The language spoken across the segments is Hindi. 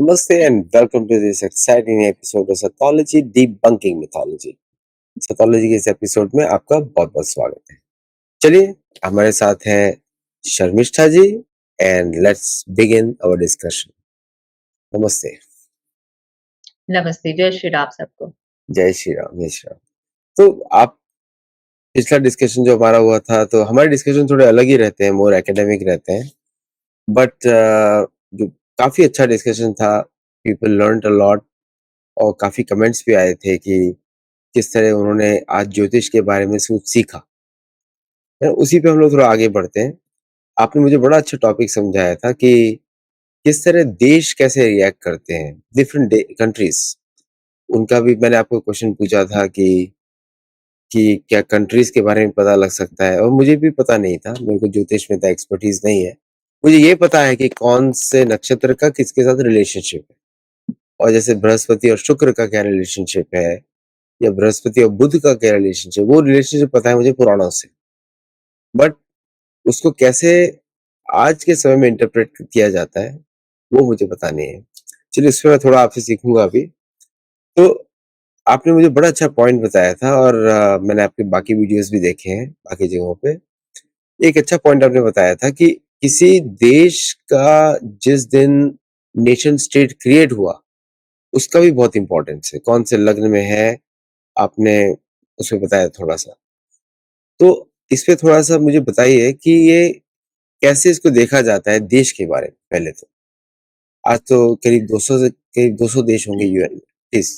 Namaste and welcome to this exciting episode of Sathology Debunking Mythology. Sathology के इस एपिसोड में आपका बहुत-बहुत स्वागत है। चलिए हमारे साथ हैं Sharmishtha ji and let's begin our discussion. नमस्ते। नमस्ते, जय श्री राम सबको। जय श्री राम, जय श्री राम। तो आप पिछला डिस्कशन जो हमारा हुआ था, तो हमारे डिस्कशन थोड़े अलग ही रहते हैं, मोर एकेडमिक रहते हैं। बट जो काफी अच्छा डिस्कशन था, पीपल लर्नड अ लॉट और काफी कमेंट्स भी आए थे कि किस तरह उन्होंने आज ज्योतिष के बारे में कुछ सीखा है। उसी पे हम लोग थोड़ा आगे बढ़ते हैं। आपने मुझे बड़ा अच्छा टॉपिक समझाया था कि किस तरह देश कैसे रिएक्ट करते हैं, डिफरेंट कंट्रीज। उनका भी मैंने आपको क्वेश्चन पूछा था कि क्या कंट्रीज के बारे में पता लग सकता है, और मुझे भी पता नहीं था, मेरे को ज्योतिष में इतना एक्सपर्टीज नहीं है। मुझे ये पता है कि कौन से नक्षत्र का किसके साथ रिलेशनशिप है, और जैसे बृहस्पति और शुक्र का क्या रिलेशनशिप है, या बृहस्पति और बुध का क्या रिलेशनशिप, वो रिलेशनशिप पता है मुझे पुराणों से। बट उसको कैसे आज के समय में इंटरप्रेट किया जाता है, वो मुझे पता नहीं है। चलिए इसमें मैं थोड़ा आपसे सीखूंगा अभी। तो आपने मुझे बड़ा अच्छा पॉइंट बताया था, और मैंने आपके बाकी वीडियोस भी देखे हैं बाकी जगहों पे। एक अच्छा पॉइंट आपने बताया था कि किसी देश का जिस दिन नेशन स्टेट क्रिएट हुआ, उसका भी बहुत इंपॉर्टेंस है, कौन से लग्न में है, आपने उसमें बताया थोड़ा सा। तो इस पे थोड़ा सा मुझे बताइए कि ये कैसे इसको देखा जाता है देश के बारे में। पहले तो आज तो करीब 200 देश होंगे यूएन में। प्लीज।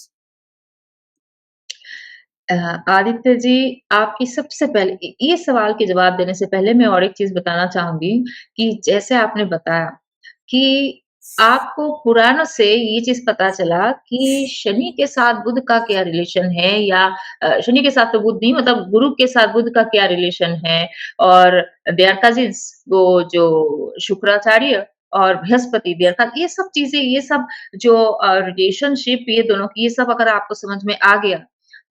अ, आदित्य जी, आपकी सबसे पहले ये सवाल के जवाब देने से पहले मैं और एक चीज़ बताना चाहूँगी कि जैसे आपने बताया कि आपको पुराणों से ये चीज़ पता चला कि शनि के साथ बुध का क्या रिलेशन है या शनि के साथ तो बुध नहीं मतलब गुरु के साथ बुध का क्या रिलेशन है और दे आर कज़िन्स वो जो शुक्राचार्य और बृहस्पति दे आर ये सब चीज़ें ये सब जो रिलेशनशिप ये दोनों की ये सब अगर आपको समझ में आ गया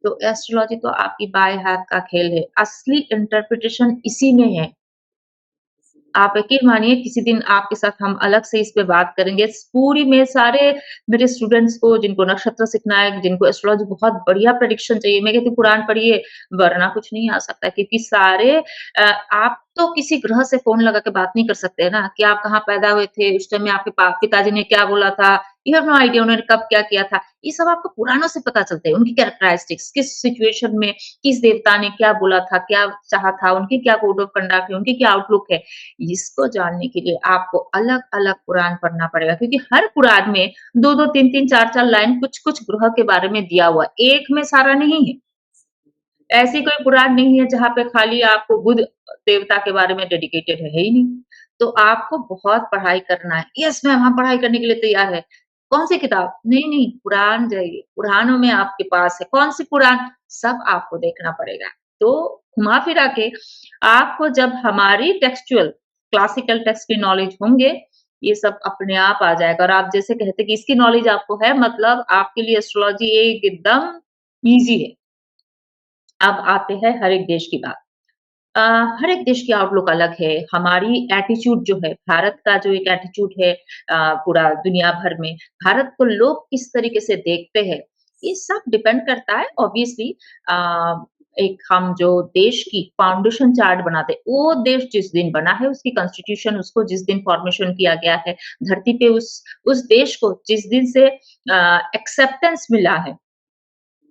तो एस्ट्रोलॉजी तो आपकी बाएँ हाथ का खेल है। असली इंटरप्रिटेशन इसी में है। आप यकीन मानिए किसी दिन आपके साथ हम अलग से इस पे बात करेंगे। पूरी में सारे मेरे स्टूडेंट्स को जिनको नक्षत्र सीखना है, जिनको एस्ट्रोलॉजी बहुत बढ़िया प्रेडिक्शन चाहिए, मैं कहती हूँ कुरान पढ़िए, वरना कुछ नहीं आ सकता क्योंकि सारे आप तो किसी ग्रह से फ़ोन लगा के बात नहीं कर सकते हैं ना कि आप कहाँ पैदा हुए थे, उस टाइम में आपके पिताजी ने क्या बोला था, यू हैव नो आइडिया उन्होंने कब क्या किया था। ये सब आपको पुराणों से पता चलता है, उनकी कैरेक्टरिस्टिक्स, किस सिचुएशन में किस देवता ने क्या बोला था, क्या चाहा था, उनकी क्या कोड ऑफ कंडक्ट है, उनकी क्या आउटलुक है। इसको जानने के लिए आपको अलग-अलग कुरान पढ़ना पड़ेगा क्योंकि हर कुरान में 2-2 3-3 4-4 लाइन कुछ-कुछ ग्रह के बारे में दिया हुआ है। एक में सारा नहीं है। ऐसी कोई कुरान नहीं है जहाँ पे खाली आपको बुध देवता के बारे में डेडिकेटेड है ही नहीं। तो आपको बहुत पढ़ाई करना है। यस मैम हम पढ़ाई करने के लिए तैयार है। कौन-सी किताब? नहीं, कुरान जाइए, कुरानों में आपके पास है। कौन-सी कुरान? सब आपको देखना पड़ेगा। तो घुमा-फिरा के आपको जब हमारी टेक्सचुअल क्लासिकल टेक्स्ट की नॉलेज होंगे, ये सब अपने आप आ जाएगा और आप जैसे कहते हैं कि इसकी नॉलेज आपको है मतलब आपके लिए एस्ट्रोलॉजी एकदम ईज़ी है। अब आते हैं हर एक देश की बात। अ, हर एक देश की आउटलुक अलग है, हमारी एटीट्यूड जो है, भारत का जो एक एटीट्यूड है पूरा दुनिया भर में, भारत को लोग किस तरीके से देखते हैं, ये सब डिपेंड करता है ऑब्वियसली अ, एक हम जो देश की फाउंडेशन चार्ट बनाते हैं, वो देश जिस दिन बना है, उसकी कॉन्स्टिट्यूशन उसको जिस दिन फॉर्मेशन किया गया है, धरती पे उस देश को जिस दिन से एक्सेप्टेंस मिला है,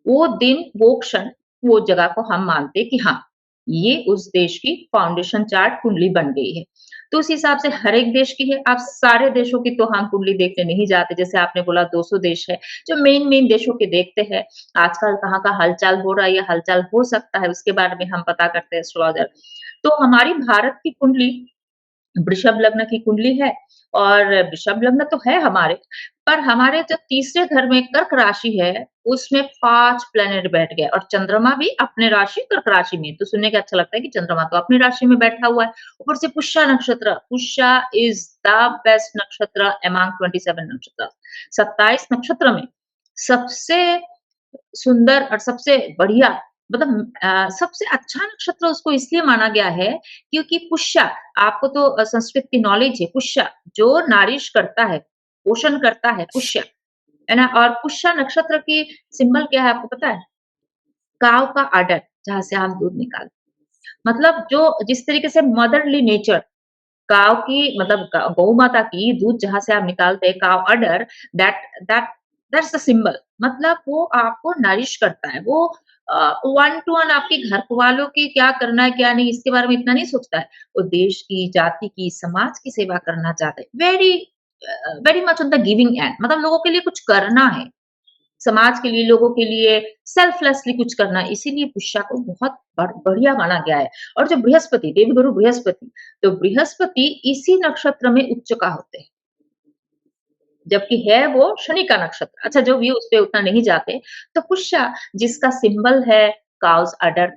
वो दिन, वो क्षण, वो जगह को हम मानते हैं कि हाँ, ये उस देश की फाउंडेशन चार्ट कुंडली बन गई है। तो उस हिसाब से हर एक देश की है, आप सारे देशों की तो हम कुंडली देखने नहीं जाते, जैसे आपने बोला 200 देश है, जो मेन-मेन देशों के देखते हैं, आजकल कहाँ का हलचल हो रहा है या हलचल हो सकता है, उसके बारे में हम पता करते हैं एस्ट्रोलॉजर। तो हमारी भारत की कुंडली वृषभ लग्न की कुंडली है और वृषभ लग्न तो है हमारे, पर हमारे जो तीसरे घर में कर्क राशि है, उसमें 5 प्लैनेट बैठ गए और चंद्रमा भी अपने राशि कर्क राशि में। तो सुनने के अच्छा लगता है कि चंद्रमा तो अपनी राशि में बैठा हुआ है। ऊपर से पुष्य नक्षत्र, पुष्य इज़ द बेस्ट नक्षत्र अमंग 27 नक्षत्र। 27 नक्षत्र में सबसे सुंदर और सबसे बढ़िया मतलब सबसे अच्छा नक्षत्र उसको इसलिए माना गया है क्योंकि पुष्य आपको तो संस्कृत की नॉलेज है पुष्य जो नारिश करता है पोषण करता है पुष्य, है ना? और पुष्य नक्षत्र की सिंबल क्या है आपको पता है? काव का आडर, जहाँ से हम दूध निकालते हैं। मतलब जो जिस तरीके से मदरली नेचर काव की मतलब गौ माता की दूध जहाँ से आप निकालते हैं काव अडर that that that's the symbol मतलब वो आपको नरिश करता है वो वन टू वन आपके घर वालों की क्या करना है क्या नहीं इसके बारे में इतना नहीं सोचता है वो देश की जाति की समाज की सेवा करना चाहता है very very much on the giving and मतलब लोगों के लिए कुछ करना है समाज के लिए, लोगों के लिए सेल्फलेसली कुछ करना, इसीलिए पुष्या को बहुत बढ़िया माना गया है। और जो बृहस्पति, देवगुरु बृहस्पति, तो बृहस्पति इसी नक्षत्र में उच्च का होते हैं, जबकि है वो शनि का नक्षत्र। अच्छा जो भी उस पे उतना नहीं जाते, तो पुष्या जिसका सिंबल है काउस अडर,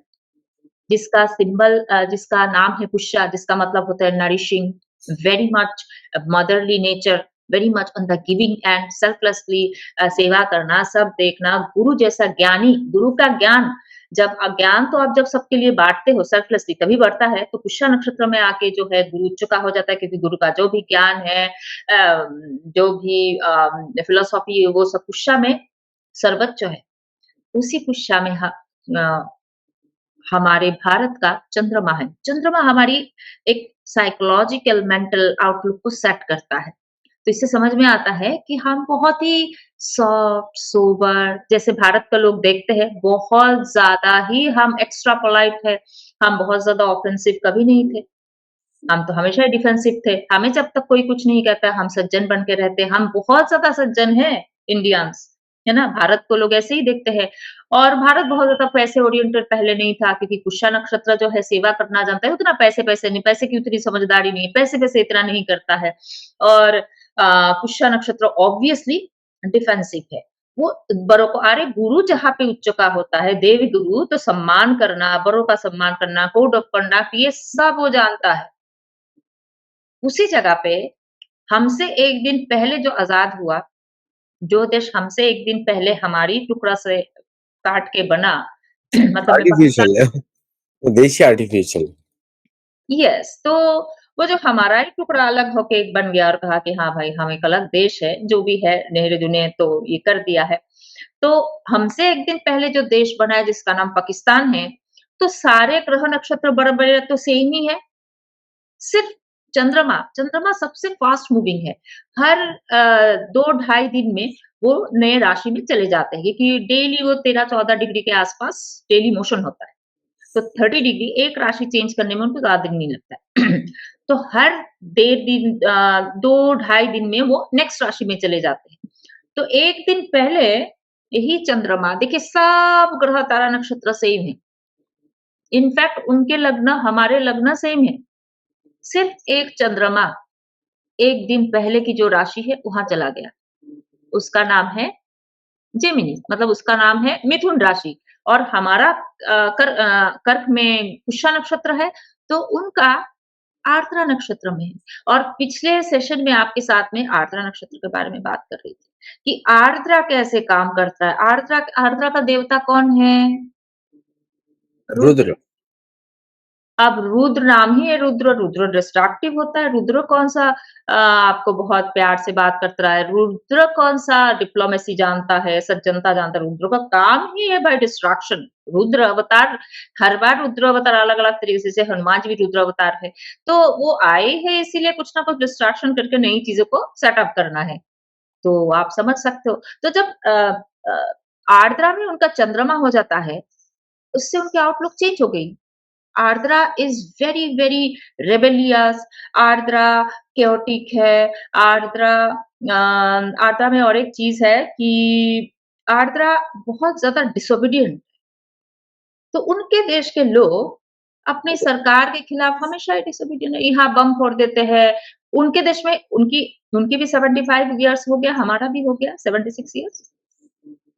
जिसका नाम है पुष्या, जिसका मतलब होता है nourishing, very much motherly nature, very much on the giving and selflessly सेवा करना, सब देखना, गुरु जैसा ज्ञानी, गुरु का ज्ञान जब ज्ञान तो आप जब सबके लिए बाँटते हो सेल्फलेसली तभी बढ़ता है, तो पुष्य नक्षत्र में आके जो है गुरु उच्च का हो जाता है क्योंकि गुरु का जो भी ज्ञान है जो भी फिलॉसफी वो सब पुष्य में सर्वोच्च है। उसी पुष्य में अ, हमारे भारत का चंद्रमा है। चंद्रमा हमारी एक साइकोलॉजिकल मेंटल आउटलुक को सेट करता है। तो इससे समझ में आता है कि हम बहुत ही सॉफ्ट, सोबर जैसे भारत का लोग देखते हैं, बहुत ज़्यादा ही हम एक्स्ट्रा पोलाइट है, हम बहुत ज़्यादा ऑफेंसिव कभी नहीं थे। हम तो हमेशा ही डिफेंसिव थे। हमें जब तक कोई कुछ नहीं कहता, हम सज्जन बन के रहते हैं। हम बहुत ज़्यादा सज्जन हैं इंडियंस, है ना? भारत को लोग ऐसे ही देखते हैं और भारत बहुत ज़्यादा पैसे ओरिएंटेड पहले नहीं था क्योंकि पुष्य नक्षत्र जो है सेवा करना जानता है, उतना पैसे-पैसे नहीं, पैसे की उतनी समझदारी नहीं है, पैसे-वैसे इतना नहीं करता है और पुष्य नक्षत्र ऑब्वियसली डिफेंसिव है। वो बड़ों को अरे गुरु जहाँ पे उच्च का होता है, देव गुरु तो सम्मान करना, बड़ों का सम्मान करना, कोड ऑफ कंडक्ट ये सब वो जानता है। उसी जगह पे हमसे 1 दिन पहले जो आज़ाद हुआ, जो देश हमसे 1 दिन पहले हमारी टुकड़ा से काट के बना मतलब मैं पाकिस्तान आर्टिफिशियल है, वो देश ही आर्टिफिशियल है। यस, तो वो जो हमारा ही टुकड़ा अलग होके एक बन गया और कहा कि हाँ भाई, हम एक अलग देश है, जो भी है नेहरू ने तो ये कर दिया है। तो हमसे 1 दिन पहले जो देश बना है जिसका नाम पाकिस्तान है, तो सारे ग्रह नक्षत्र बड़े-बड़े तो सेम ही है। सिर्फ चंद्रमा, चंद्रमा सबसे फास्ट मूविंग है। हर 2 ढाई दिन में वो नए राशि में चले जाते हैं क्योंकि डेली वो 13-14 डिग्री के आसपास डेली मोशन होता है। तो 30 डिग्री एक राशि चेंज करने में उनको ज़्यादा दिन नहीं लगता है। तो हर डेढ़ दिन 2 ढाई दिन में वो नेक्स्ट राशि में चले जाते हैं। तो 1 दिन पहले यही चंद्रमा देखिए सब ग्रह तारा नक्षत्र सेम है। इनफैक्ट उनके लग्न हमारे लग्न सेम है। सिर्फ एक चंद्रमा 1 दिन पहले की जो राशि है वहाँ चला गया। उसका नाम है जेमिनी मतलब उसका नाम है मिथुन राशि और हमारा कर्क में पुष्य नक्षत्र है तो उनका आर्द्रा नक्षत्र में है और पिछले सेशन में आपके साथ में आर्द्रा नक्षत्र के बारे में बात कर रही थी कि आर्द्रा कैसे काम करता है। आर्द्रा आर्द्रा का देवता कौन है? रुद्र। रुद्र, अब रुद्र नाम ही है रुद्र, रुद्र डिस्ट्रक्टिव होता है, रुद्र कौन-सा आपको बहुत प्यार से बात करता है, रुद्र कौन-सा डिप्लोमेसी जानता है, सज्जनता जानता है, रुद्र का काम ही है भाई डिस्ट्रक्शन। रुद्र अवतार हर बार रुद्र अवतार अलग-अलग तरीके से जैसे हनुमान जी भी रुद्र अवतार है। तो वो आए हैं इसीलिए कुछ ना कुछ डिस्ट्रैक्शन करके नई चीज़ों को सेटअप करना है। तो आप समझ सकते हो। तो जब आर्द्रा में उनका चंद्रमा हो जाता है, उससे उनकी आउटलुक चेंज हो गई। Ardra is very very rebellious Ardra chaotic है आर्द्रा आर्द्रा में और एक चीज है कि आर्द्रा बहुत ज्यादा डिसोबीडियंट तो उनके देश के लोग अपनी सरकार के खिलाफ हमेशा ही डिसोबीडियंट है यहाँ बम फोड़ देते हैं उनके देश में उनकी उनकी भी 75 इयर्स हो गया हमारा भी हो गया 76 इयर्स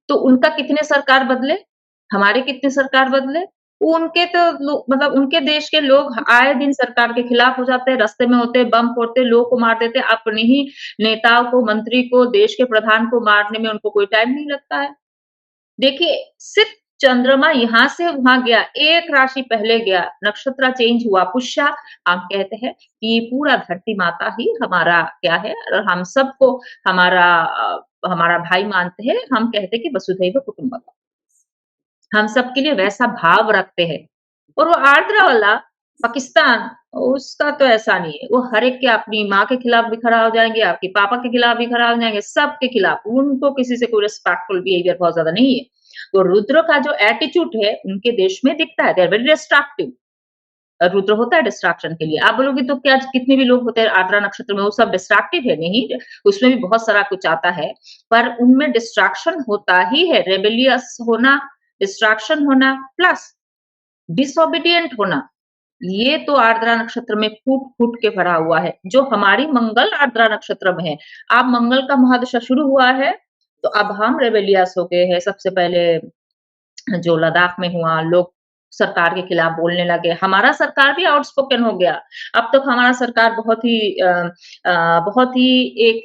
तो उनका कितने सरकार बदले, हमारे कितने सरकार बदले, उनके तो लो मतलब उनके देश के लोग आए दिन सरकार के खिलाफ हो जाते हैं, रास्ते में होते हैं, बम फोड़ते हैं, लोगों को मार देते हैं, अपने ही नेताओं को, मंत्री को, देश के प्रधान को मारने में उनको कोई टाइम नहीं लगता है। देखिए, सिर्फ चंद्रमा यहाँ से वहाँ गया, एक राशि पहले गया, नक्षत्र चेंज हुआ, पुष्या। हम कहते हैं कि पूरा धरती माता ही हमारा क्या है और हम सबको हमारा भाई मानते हैं। हम कहते हैं कि वसुधैव कुटुंबकम। हम सबके लिए वैसा भाव रखते हैं। और वो आर्द्रा वाला पाकिस्तान, उसका तो ऐसा नहीं है। वो हर एक के अपनी माँ के खिलाफ भी खड़ा हो जाएँगे, आपके पापा के खिलाफ भी खड़ा हो जाएँगे, सबके खिलाफ। उनको किसी से कोई रिस्पेक्टफुल बिहेवियर बहुत ज़्यादा नहीं है। तो रुद्र का जो एटीट्यूड है, उनके देश में दिखता है, they are very destructive. Rudra होता है डिस्ट्रैक्शन के लिए। आप बोलोगे तो क्या कितने भी लोग होते हैं आर्द्रा नक्षत्र में, वो सब डिस्ट्रैक्टिव है? नहीं, उसमें भी बहुत सारा कुछ आता है, पर उनमें डिस्ट्रैक्शन होता ही है, रेबेलियस होना, डिस्ट्रैक्शन होना प्लस डिसोबीडिएंट होना। ये तो आर्द्रा नक्षत्र में फूट-फूट के भरा हुआ है। जो हमारी मंगल आर्द्रा नक्षत्र में है, अब मंगल का महादशा शुरू हुआ है, तो अब हम रेबेलियस हो गए हैं। सबसे पहले जो लद्दाख में हुआ, लोग सरकार के खिलाफ बोलने लगे, हमारा सरकार भी आउटस्पोकन हो गया। अब तक हमारा सरकार बहुत ही एक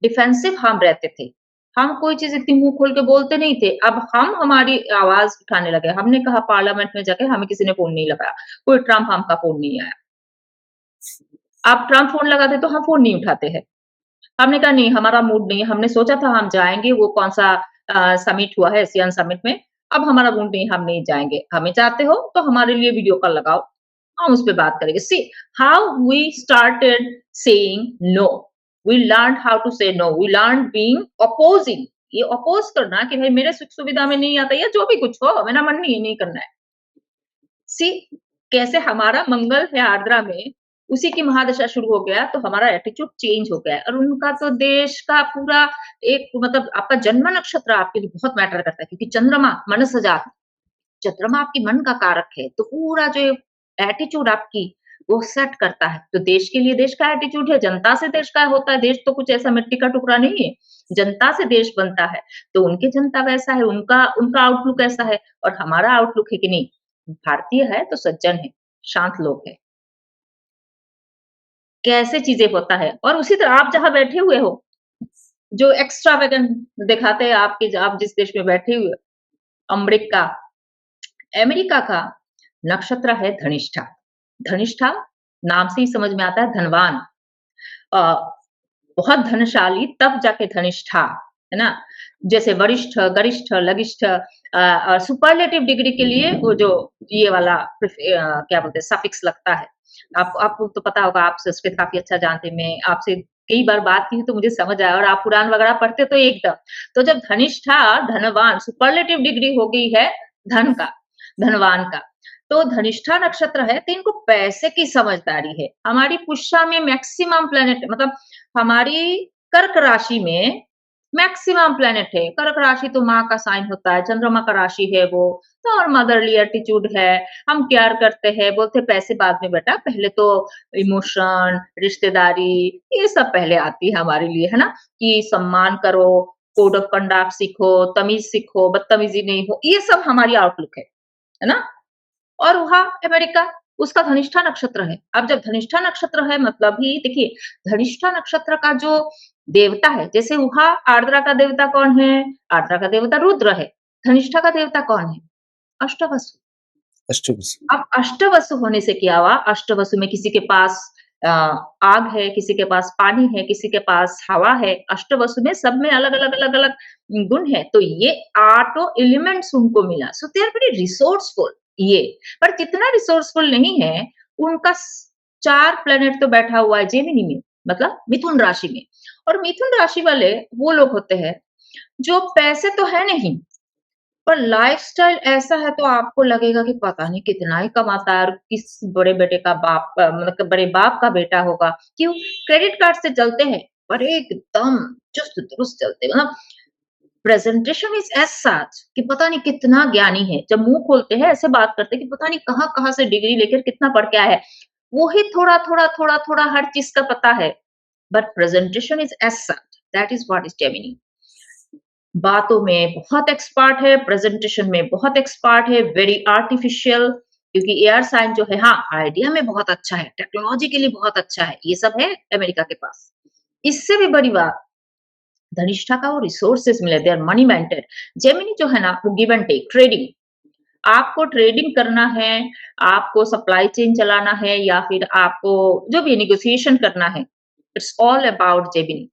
डिफेंसिव हम रहते थे। हम कोई चीज़ इतनी मुँह खोल के बोलते नहीं थे। अब हम हमारी आवाज़ उठाने लगे। हमने कहा पार्लियामेंट में जाके हमें किसी ने फ़ोन नहीं लगाया, कोई ट्रम्प हम का फ़ोन नहीं आया। अब ट्रम्प फ़ोन लगाते तो हम फ़ोन नहीं उठाते हैं। हमने कहा नहीं हमारा मूड नहीं है, हमने सोचा था हम जाएँगे वो कौन-सा समिट हुआ है एशियन समिट में, अब हमारा मूड नहीं हम नहीं जाएँगे। हमें चाहते हो तो हमारे लिए वीडियो कॉल लगाओ, हम उस पे बात करेंगे। See how we started saying no, we learned how to say no, we learned being opposing. ये अपोज़ करना कि भाई मेरे सुख-सुविधा में नहीं आता या जो भी कुछ हो, मेरा मन नहीं है, नहीं करना है। सी कैसे हमारा मंगल है आर्द्रा में, उसी की महादशा शुरू हो गया तो हमारा एटीट्यूड चेंज हो गया है और उनका तो देश का पूरा एक मतलब आपका जन्म नक्षत्र आपके लिए बहुत मैटर करता है क्योंकि चंद्रमा मनस जात, चंद्रमा आपकी मन का कारक है, तो पूरा जो एटीट्यूड आपकी वो सेट करता है। तो देश के लिए देश का एटीट्यूड है, जनता से देश का होता है, देश तो कुछ ऐसा मिट्टी का टुकड़ा नहीं है, जनता से देश बनता है। तो उनके जनता वैसा है, उनका उनका आउटलुक ऐसा है और हमारा आउटलुक है कि नहीं, भारतीय है तो सज्जन है, शांत लोग हैं। कैसे चीज़ें होता है और उसी तरह आप जहाँ बैठे हुए हो, जो एक्स्ट्रावेगेंट दिखाते हैं आपके आप जिस देश में बैठे हुए हो, अमरीका अमेरिका का नक्षत्र है धनिष्ठा। धनिष्ठा नाम से ही समझ में आता है धनवान। अ, बहुत धनशाली तब जाके धनिष्ठा, है ना? जैसे वरिष्ठ, गरिष्ठ, लघिष्ठ सुपरलेटिव डिग्री के लिए वो जो ये वाला क्या बोलते हैं सफिक्स लगता है। आप आपको तो पता होगा, आप संस्कृत काफ़ी अच्छा जानते हैं। मैं आपसे कई बार बात की तो मुझे समझ आया और आप पुराण वगैरह पढ़ते तो एकदम। तो जब धनिष्ठा धनवान सुपरलेटिव डिग्री हो गई है धन का, धनवान का, तो धनिष्ठा नक्षत्र है तो इनको पैसे की समझदारी है। हमारी पुष्या में मैक्सिमम प्लैनेट मतलब हमारी कर्क राशि में मैक्सिमम प्लैनेट है। कर्क राशि तो माँ का साइन होता है, चंद्रमा का राशि है वो, तो और मदरली एटीट्यूड है। हम केयर करते हैं, बोलते हैं पैसे बाद में बेटा, पहले तो इमोशन, रिश्तेदारी ये सब पहले आती है हमारे लिए, है ना? कि सम्मान करो, कोड ऑफ कंडक्ट सीखो, तमीज़ सीखो, बदतमीज़ी नहीं हो, ये सब हमारी आउटलुक है ना? और वहाँ अमेरिका, उसका धनिष्ठा नक्षत्र है। अब जब धनिष्ठा नक्षत्र है मतलब ही देखिए, धनिष्ठा नक्षत्र का जो देवता है, जैसे वहाँ आर्द्रा का देवता कौन है? आर्द्रा का देवता रुद्र है। धनिष्ठा का देवता कौन है? अष्टवसु। अष्टवसु। अब अष्टवसु होने से क्या हुआ? अष्टवसु में किसी के पास अ, आग है, किसी के पास पानी है, किसी के पास हवा है। अष्टवसु में सब में अलग-अलग, अलग-अलग गुण है। तो ये 8 एलिमेंट्स उनको मिला। सो दे आर वेरी रिसोर्सफुल ये। पर जितना रिसोर्सफुल नहीं है, उनका 4 प्लैनेट तो बैठा हुआ है जेमिनी में, मतलब मिथुन राशि में। और मिथुन राशि वाले वो लोग होते हैं, जो पैसे तो है नहीं पर लाइफ़स्टाइल ऐसा है तो आपको लगेगा कि पता नहीं कितना ही कमाता है और किस बड़े बेटे का बाप मतलब बड़े बाप का बेटा होगा। क्यों? क्रेडिट कार्ड से चलते हैं, पर एकदम चुस्त-दुरुस्त चलते हैं। मतलब प्रेज़ेंटेशन इज़ एज़ सच कि पता नहीं कितना ज्ञानी है। जब मुँह खोलते हैं ऐसे बात करते हैं कि पता नहीं कहाँ-कहाँ से डिग्री लेकर कितना पढ़ के आया है। वो ही थोड़ा-थोड़ा, थोड़ा-थोड़ा हर चीज़ का पता है। But presentation is as such that is what is Gemini. बातों में बहुत एक्सपर्ट है, प्रेज़ेंटेशन में बहुत एक्सपर्ट है, वेरी आर्टिफिशियल क्योंकि एयर साइन जो है हाँ, आइडिया में बहुत अच्छा है, टेक्नोलॉजी के लिए बहुत अच्छा है, ये सब है अमेरिका के पास। इससे भी बड़ी बात, धनिष्ठा का वो रिसोर्सेस मिले, they are money minded. Gemini जो है ना वो गिव एंड टेक, ट्रेडिंग। आपको ट्रेडिंग करना है, आपको सप्लाई चेन चलाना है या फिर आपको जो भी नेगोशिएशन करना है, इट्स ऑल अबाउट जेमिनी।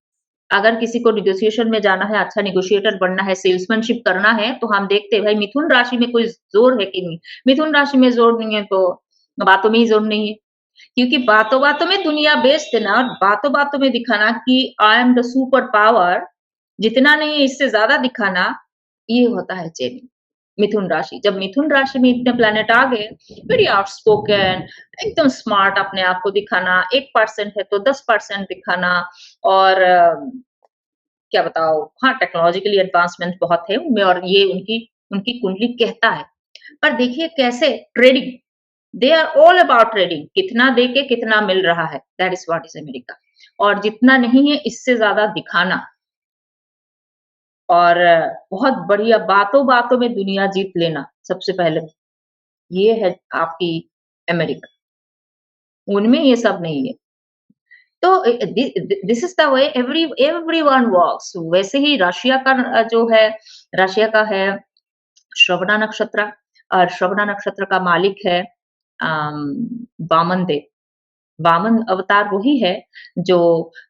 अगर किसी को नेगोशिएशन में जाना है, अच्छा नेगोशिएटर बनना है, सेल्समैनशिप करना है, तो हम देखते हैं भाई मिथुन राशि में कोई ज़ोर है कि नहीं? मिथुन राशि में ज़ोर नहीं है तो बातों में ही ज़ोर नहीं है। क्योंकि बातों-बातों में दुनिया बेच देना और बातों-बातों में दिखाना कि I am the super power, जितना नहीं है इससे ज़्यादा दिखाना, ये होता है जेमिनी, मिथुन राशि। जब मिथुन राशि में इतने प्लैनेट आ गए, वेरी आउटस्पोकन, एकदम स्मार्ट अपने आप को दिखाना, 1% है तो 10% दिखाना और क्या बताओ, हाँ, टेक्नोलॉजिकली एडवांसमेंट बहुत है उनमें और ये उनकी उनकी कुंडली कहता है। पर देखिए कैसे trading, they are all about trading, कितना दे के कितना मिल रहा है, that is what is America. और जितना नहीं है इससे ज्यादा दिखाना और बहुत बढ़िया बातों-बातों में दुनिया जीत लेना सबसे पहले, ये है आपकी अमेरिका। उनमें ये सब नहीं है। तो this is the way everyone works. वैसे ही रशिया का जो है, रशिया का है श्रवणा नक्षत्र और श्रवणा नक्षत्र का मालिक है अम, वामन देव। वामन अवतार वही है जो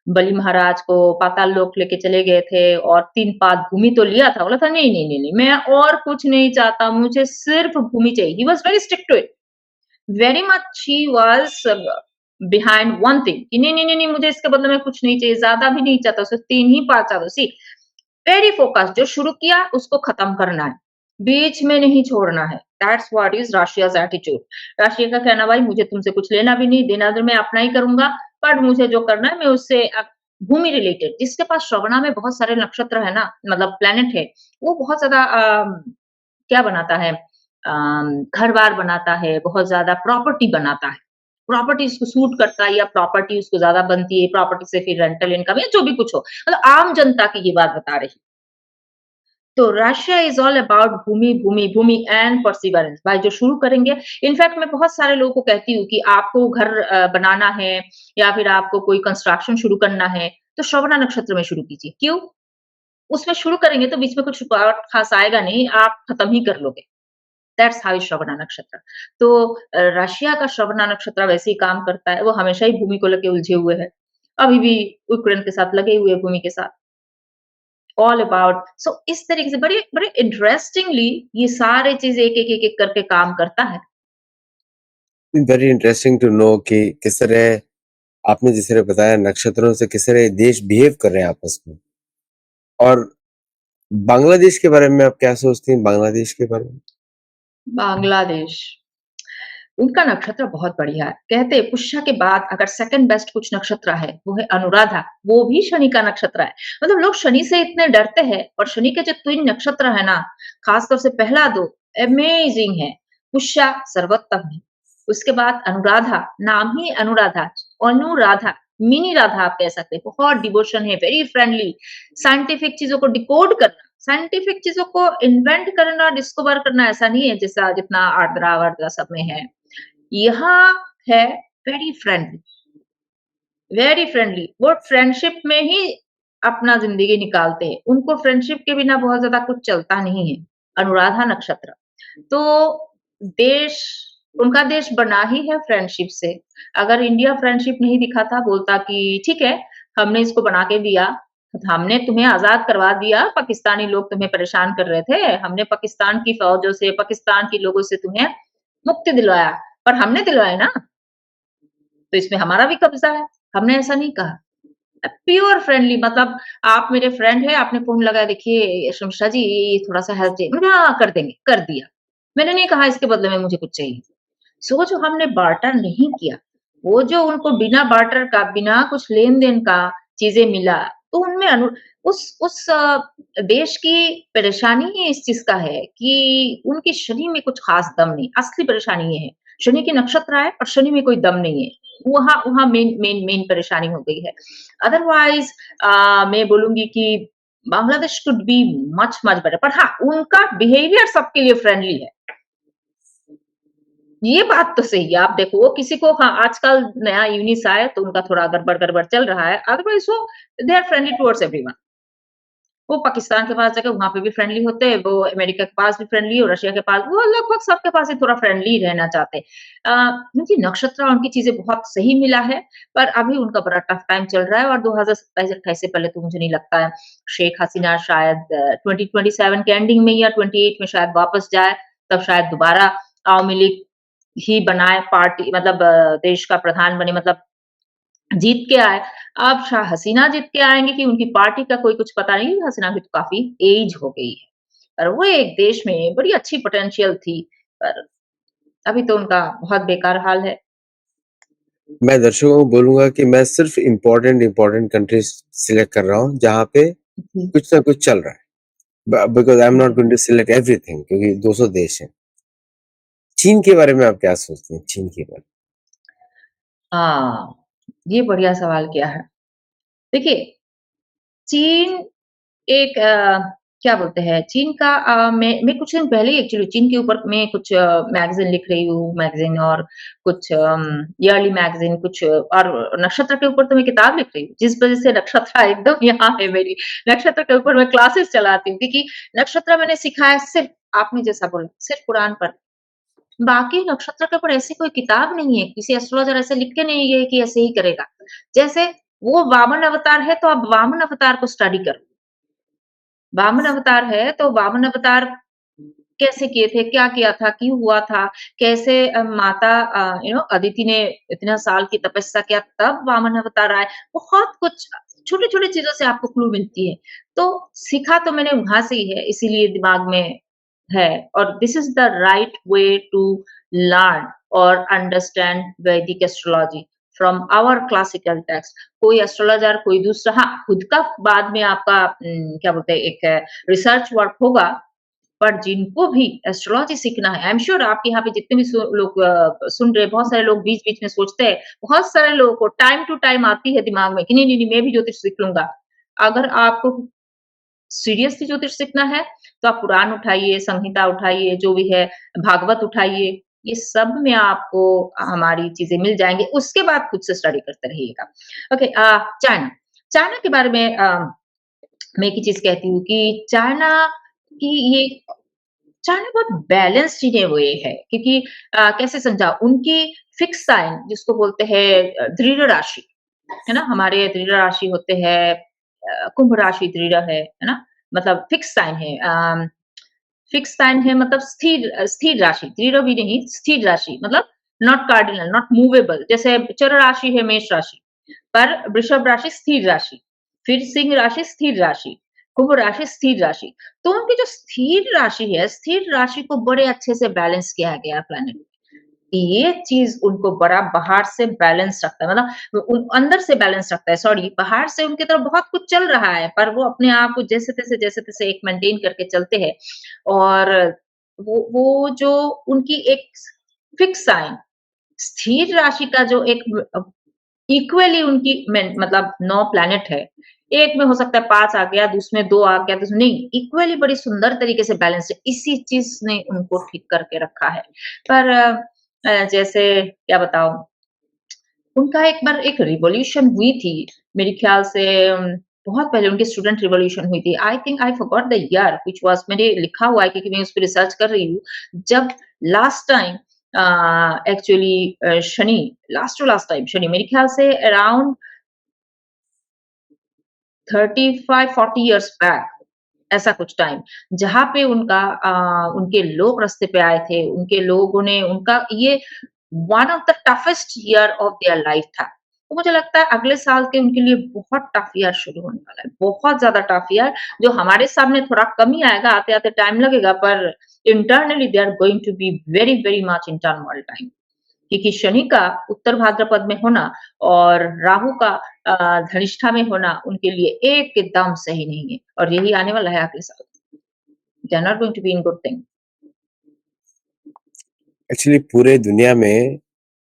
बलि महाराज को पाताल लोक लेके चले गए थे और 3 पाद भूमि तो लिया था। बोला था नहीं, नहीं, नहीं, नहीं, मैं और कुछ नहीं चाहता, मुझे सिर्फ भूमि चाहिए। He was very strict to it. Very much he was behind one thing कि नहीं, नहीं, नहीं, नहीं, मुझे इसके बदले में कुछ नहीं चाहिए, ज़्यादा भी नहीं चाहता, सिर्फ 3 ही पाद चाहता। सी वेरी फोकस्ड, जो शुरू किया उसको खत्म करना है, बीच में नहीं छोड़ना है। That's what is Russia's attitude. Russia का कहना भाई मुझे तुमसे कुछ लेना भी नहीं देना, तो मैं अपना ही करूंगा, पर मुझे जो करना है मैं उससे भूमि रिलेटेड। जिसके पास श्रवणा में बहुत सारे नक्षत्र है ना, मतलब प्लेनेट है, वो बहुत ज्यादा क्या बनाता है, घर बार बनाता है, बहुत ज्यादा प्रॉपर्टी बनाता है। प्रॉपर्टी उसको सूट करता है या प्रॉपर्टी उसको ज्यादा बनती है, प्रॉपर्टी से फिर रेंटल इनकम या जो भी कुछ हो, मतलब आम जनता की ये बात बता रही। तो Russia is all about bhumi, bhumi, bhumi and perseverance. भाई जो शुरू करेंगे, इनफैक्ट मैं बहुत सारे लोगों को कहती हूँ कि आपको घर बनाना है या फिर आपको कोई कंस्ट्रक्शन शुरू करना है, तो श्रवणा नक्षत्र में शुरू कीजिए। क्यों? उसमें शुरू करेंगे तो बीच में कुछ रुकावट खास आएगा नहीं, आप खत्म ही कर लोगे। दैट्स हाउ इज श्रवणा नक्षत्र। तो रशिया का श्रवणा नक्षत्र वैसे ही काम करता है, वो हमेशा ही भूमि को लेके उलझे हुए है। अभी भी यूक्रेन के साथ लगे हुए हैं भूमि के साथ। ऑल अबाउट सो इस तरीके से बड़े बड़े इंटरेस्टिंगली ये सारे चीज एक करके काम करता है। वेरी इंटरेस्टिंग टू नो कि किस तरह आपने जिस तरह बताया नक्षत्रों से किस तरह देश बिहेव कर रहे हैं आपस में। और बांग्लादेश के बारे में आप क्या सोचती हैं, बांग्लादेश के बारे में? बांग्लादेश, उनका नक्षत्र बहुत बढ़िया है। कहते हैं पुष्य के बाद अगर सेकंड बेस्ट कुछ नक्षत्र है, वो है अनुराधा, वो भी शनि का नक्षत्र है। मतलब लोग शनि से इतने डरते हैं और शनि के जो 3 नक्षत्र है ना, खासतौर से पहला 2 अमेजिंग है। पुष्य सर्वोत्तम है। उसके बाद अनुराधा, नाम ही अनुराधा, अनुराधा, मिनी राधा आप कह सकते हैं। बहुत डिवोशन है, वेरी फ्रेंडली, साइंटिफिक चीज़ों को डिकोड करना, साइंटिफिक चीज़ों को इन्वेंट करना, डिस्कवर करना ऐसा नहीं है जैसा जितना आर्द्रा-वार्द्रा सब में है। यहाँ है वेरी फ्रेंडली, वेरी फ्रेंडली। वो फ्रेंडशिप में ही अपना ज़िंदगी निकालते हैं। उनको फ्रेंडशिप के बिना बहुत ज़्यादा कुछ चलता नहीं है। अनुराधा नक्षत्र। तो देश, उनका देश बना ही है फ्रेंडशिप से। अगर इंडिया फ्रेंडशिप नहीं दिखाता, बोलता कि ठीक है, हमने इसको बना के दिया, हमने तुम्हें आज़ाद करवा दिया, पाकिस्तानी लोग तुम्हें परेशान कर रहे थे, हमने पाकिस्तान की फ़ौजों से, पाकिस्तान के लोगों से तुम्हें मुक्ति दिलवाया, पर हमने दिलवाया ना, तो इसमें हमारा भी कब्ज़ा है। हमने ऐसा नहीं कहा। प्योर फ्रेंडली, मतलब आप मेरे फ्रेंड हैं, आपने फ़ोन लगाया, देखिए शर्मिष्ठा जी ये थोड़ा-सा हेल्प चाहिए। मैंने कहा हाँ, कर देंगे, कर दिया। मैंने नहीं कहा इसके बदले में मुझे कुछ चाहिए। सो जो हमने बार्टर नहीं किया, वो जो उनको बिना बार्टर का, बिना कुछ लेन-देन का चीज़ें मिला, तो उनमें उस देश की परेशानी ही इस चीज़ का है कि उनकी शनि में कुछ ख़ास दम नहीं, असली परेशानी ये है। शनि के नक्षत्र है और शनि में कोई दम नहीं है। वहाँ वहाँ मेन परेशानी हो गई है। अदरवाइज़ मैं बोलूँगी कि Bangladesh could be much much better, पर हाँ, उनका बिहेवियर सबके लिए फ्रेंडली है। ये बात तो सही है। आप देखो वो किसी को, हाँ, आजकल नया यूनिस आया तो उनका थोड़ा गड़बड़-गड़बड़ चल रहा है। अदरवाइज़ वो they are friendly towards everyone. वो पाकिस्तान के पास जाके वहाँ पे भी फ्रेंडली होते हैं, वो अमेरिका के पास भी फ्रेंडली और रशिया के पास वो लगभग सबके पास ही थोड़ा फ्रेंडली रहना चाहते हैं। मुझे नक्षत्र उनकी चीज़ें बहुत सही मिला है, पर अभी उनका बड़ा टफ टाइम चल रहा है और 2027-28 से पहले तो मुझे नहीं लगता है शेख हसीना शायद 2027 के एंडिंग में या 28 में शायद वापस जाए, तब शायद दोबारा अवामी लीग ही बनाए पार्टी मतलब देश का प्रधान बने मतलब जीत के आए। अब शाह हसीना जीत के आएँगे कि उनकी पार्टी का कोई कुछ पता नहीं, हसीना की तो काफ़ी एज हो गई है। पर वो एक देश में बड़ी अच्छी पोटेंशियल थी, पर अभी तो उनका बहुत बेकार हाल है। मैं दर्शकों को बोलूँगा कि मैं सिर्फ़ इम्पोर्टेंट कंट्रीज़ सिलेक्ट कर रहा हूँ, जहाँ पे जी। कुछ ना कुछ चल रहा है। बिकॉज़ आई एम नॉट जी। गोइंग टू सिलेक्ट एवरीथिंग क्योंकि 200 देश हैं। चीन के बारे में आप क्या सोचते हैं? चीन के बारे हाँ, ये बढ़िया सवाल किया है। देखिए, चीन एक क्या बोलते हैं चीन का मैं कुछ दिन पहले ही एक्चुअली चीन के ऊपर मैं कुछ मैगज़ीन लिख रही हूँ, मैगज़ीन और कुछ ईयरली मैगज़ीन कुछ और नक्षत्र के ऊपर तो मैं किताब लिख रही हूँ, जिस वज़ह से नक्षत्र एकदम यहाँ है मेरी। नक्षत्र के ऊपर मैं क्लासेस चलाती हूँ क्योंकि नक्षत्र मैंने सीखा है सिर्फ़ आपने जैसा बोला, सिर्फ़ कुरान पर। बाकी नक्षत्र के ऊपर ऐसी कोई किताब नहीं है, किसी एस्ट्रोलॉजर ऐसे लिख के नहीं गए कि ऐसे ही करेगा। जैसे वो वामन अवतार है, तो आप वामन अवतार को स्टडी करो। वामन अवतार है, तो वामन अवतार कैसे किए थे, क्या किया था, क्यों हुआ था, कैसे माता अदिति ने इतना साल की तपस्या किया तब वामन अवतार आए। बहुत कुछ छोटी-छोटी चीज़ों से आपको क्लू मिलती है। तो सीखा तो मैंने वहाँ से ही है, इसीलिए दिमाग में है और this is the right way to learn और understand Vedic astrology from our classical text. कोई एस्ट्रोलॉजर, कोई दूसरा हाँ, खुद का बाद में आपका क्या बोलते हैं एक रिसर्च वर्क होगा, पर जिनको भी एस्ट्रोलॉजी सीखना है, आई एम श्योर आपके यहाँ पे जितने भी लोग सुन रहे हैं, बहुत सारे लोग बीच-बीच में सोचते हैं, बहुत सारे लोगों को टाइम टू टाइम आती है दिमाग में कि नहीं, नहीं, नहीं, मैं भी ज्योतिष सीख लूँगा। अगर आपको सीरियसली ज्योतिष सीखना है, तो आप पुराण उठाइए, संहिता उठाइए, जो भी है, भागवत उठाइए, ये सब में आपको हमारी चीज़ें मिल जाएँगी, उसके बाद खुद से स्टडी करते रहिएगा। ओके चाइना, चाइना के बारे में मैं एक ही चीज़ कहती हूँ कि चाइना की ये चाइना बहुत बैलेंस्ड इन ए वे है क्योंकि कैसे समझा उनकी फिक्स साइन जिसको बोलते हैं दृढ़ राशि, है ना? हमारे दृढ़ राशि होते हैं कुंभ राशि दृढ़ है ना? मतलब फिक्स साइन है फिक्स साइन है मतलब स्थिर राशि, दृढ़ भी नहीं, स्थिर राशि मतलब नॉट कार्डिनल, नॉट मूवेबल जैसे चर राशि है मेष राशि। पर वृषभ राशि स्थिर राशि, फिर सिंह राशि स्थिर राशि, कुंभ राशि स्थिर राशि। तो उनकी जो स्थिर राशि है, स्थिर राशि को बड़े अच्छे से बैलेंस किया गया है प्लैनेट। ये चीज़ उनको बड़ा बाहर से बैलेंस रखता है मतलब उन अंदर से बैलेंस रखता है सॉरी बाहर से उनकी तरफ बहुत कुछ चल रहा है, पर वो अपने आप को जैसे-तैसे एक मेंटेन करके चलते हैं और वो जो उनकी एक फिक्स साइन स्थिर राशि का जो एक इक्वली उनकी मतलब 9 प्लैनेट है। एक में हो सकता है 5 आ गया, दूसरे में 2 आ गया, दूसरे नहीं, इक्वली बड़ी सुंदर तरीके से बैलेंस्ड है। इसी चीज़ ने उनको ठीक करके रखा है। पर जैसे क्या बताऊँ, उनका एक बार एक रिवॉल्यूशन हुई थी, मेरे ख्याल से बहुत पहले उनकी स्टूडेंट रिवॉल्यूशन हुई थी। I think I forgot the year which was मैंने लिखा हुआ है क्योंकि मैं उस पे रिसर्च कर रही हूँ। जब last time actually Shani last to last time Shani मेरे ख्याल से अराउंड 35-40 इयर्स बैक ऐसा कुछ टाइम, जहाँ पे उनके लोग रास्ते पे आए थे, उनके लोगों ने उनका ये one of the toughest year of their life था। तो मुझे लगता है अगले साल के उनके लिए बहुत टफ ईयर शुरू होने वाला है, बहुत ज़्यादा टफ ईयर जो हमारे सामने थोड़ा कम ही आएगा, आते-आते टाइम लगेगा पर internally they are going to be very, very much in turmoil time. क्योंकि शनि का उत्तर भाद्रपद में होना और राहु का धनिष्ठा में होना उनके लिए एकदम सही नहीं है और यही आने वाला है अगले साल। They are not going to be in good thing. Actually पूरे दुनिया में